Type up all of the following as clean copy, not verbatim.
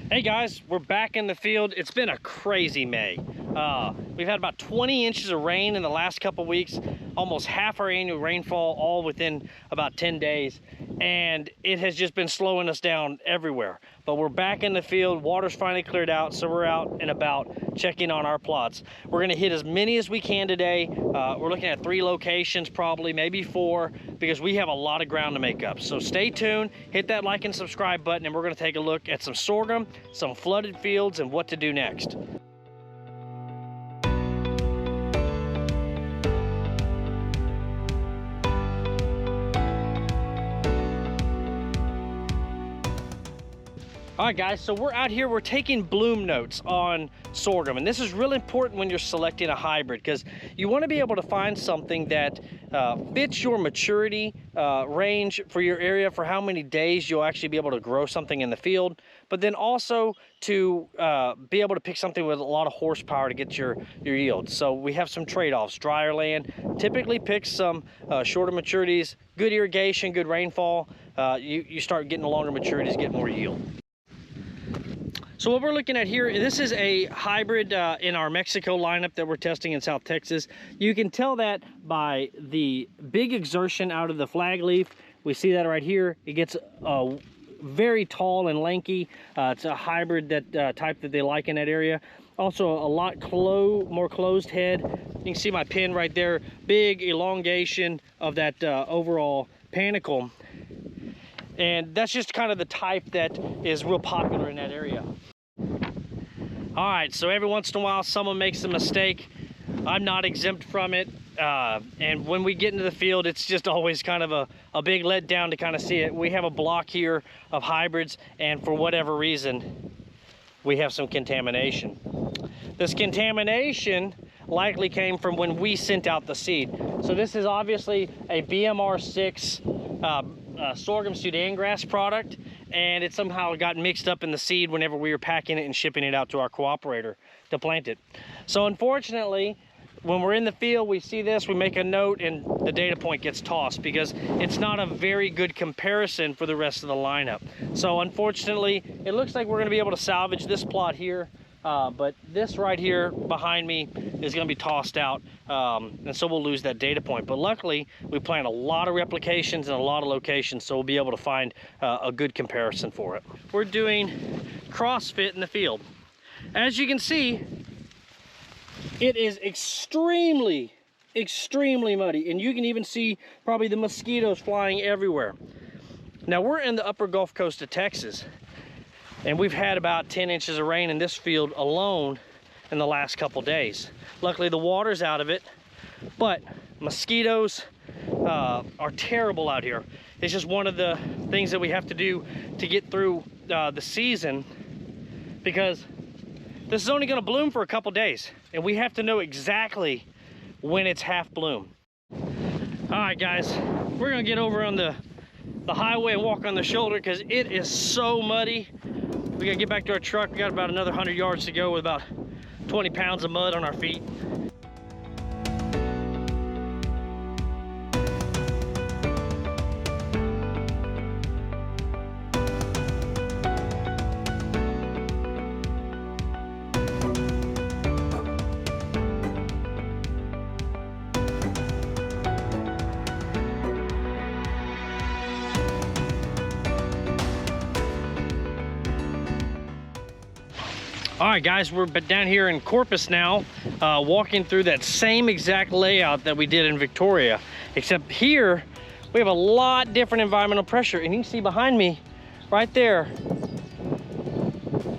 Hey guys, we're back in the field. It's been a crazy May. We've had about 20 inches of rain in the last couple weeks, almost half our annual rainfall, all within about 10 days. And it has just been slowing us down everywhere. But we're back in the field, water's finally cleared out, so we're out and about checking on our plots. We're gonna hit as many as we can today. We're looking at 3 locations probably, maybe 4, because we have a lot of ground to make up. So stay tuned, hit that like and subscribe button, and we're gonna take a look at some sorghum, some flooded fields, and what to do next. All right guys, so we're out here, we're taking bloom notes on sorghum, and this is really important when you're selecting a hybrid because you want to be able to find something that fits your maturity range for your area, for how many days you'll actually be able to grow something in the field, but then also to be able to pick something with a lot of horsepower to get your yield. So we have some trade-offs. Drier land typically picks some shorter maturities, good irrigation, good rainfall. You start getting longer maturities, get more yield. So what we're looking at here, this is a hybrid in our Mexico lineup that we're testing in South Texas. You can tell that by the big exertion out of the flag leaf. We see that right here. It gets very tall and lanky. It's a hybrid that type that they like in that area. Also a lot more closed head. You can see my pin right there. Big elongation of that overall panicle. And that's just kind of the type that is real popular in that area. All right, so every once in a while someone makes a mistake. I'm not exempt from it. And when we get into the field, it's just always kind of a big letdown to kind of see it. We have a block here of hybrids, and for whatever reason, we have some contamination. This contamination likely came from when we sent out the seed. So this is obviously a BMR6 sorghum Sudan grass product, and it somehow got mixed up in the seed whenever we were packing it and shipping it out to our cooperator to plant it. So unfortunately, when we're in the field, we see this, we make a note, and the data point gets tossed because it's not a very good comparison for the rest of the lineup. So unfortunately, it looks like we're going to be able to salvage this plot here, but this right here behind me is going to be tossed out, and so we'll lose that data point. But luckily, we plant a lot of replications in a lot of locations, so we'll be able to find a good comparison for it. We're doing Crossfit in the field. As you can see, it is extremely muddy, and you can even see probably the mosquitoes flying everywhere. Now we're in the upper Gulf Coast of Texas, and we've had about 10 inches of rain in this field alone in the last couple days. Luckily the water's out of it, but mosquitoes are terrible out here. It's just one of the things that we have to do to get through the season, because this is only going to bloom for a couple days, and we have to know exactly when it's half bloom. All right guys, we're gonna get over on the highway and walk on the shoulder because it is so muddy. We gotta get back to our truck. We got about another 100 yards to go with about 20 pounds of mud on our feet. All right guys, we're down here in Corpus now, walking through that same exact layout that we did in Victoria, except here we have a lot different environmental pressure, and you can see behind me right there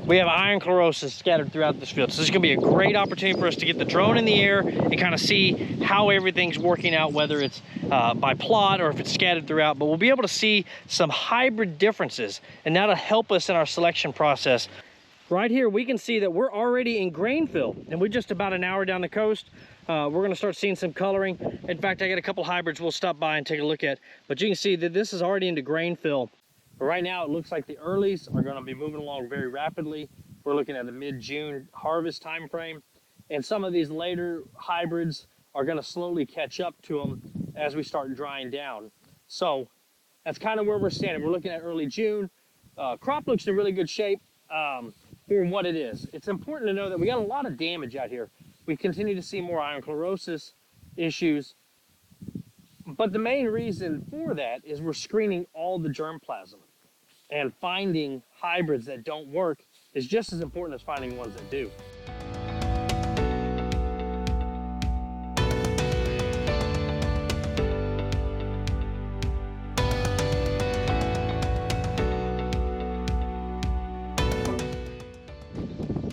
we have iron chlorosis scattered throughout this field. So this is gonna be a great opportunity for us to get the drone in the air and kind of see how everything's working out, whether it's by plot or if it's scattered throughout. But we'll be able to see some hybrid differences, and that'll help us in our selection process. Right here, we can see that we're already in grain fill, and we're just about an hour down the coast. We're gonna start seeing some coloring. In fact, I got a couple hybrids we'll stop by and take a look at, but you can see that this is already into grain fill. But right now, it looks like the earlies are gonna be moving along very rapidly. We're looking at a mid-June harvest time frame, and some of these later hybrids are gonna slowly catch up to them as we start drying down. So that's kind of where we're standing. We're looking at early June. Crop looks in really good shape. for what it is. It's important to know that we got a lot of damage out here. We continue to see more iron chlorosis issues, but the main reason for that is we're screening all the germplasm, and finding hybrids that don't work is just as important as finding ones that do.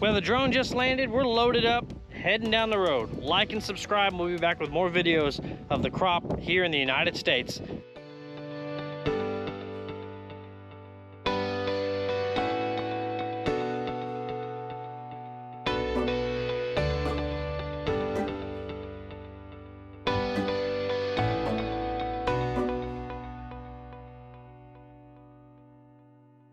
Well, the drone just landed. We're loaded up, heading down the road. Like and subscribe, and we'll be back with more videos of the crop here in the United States.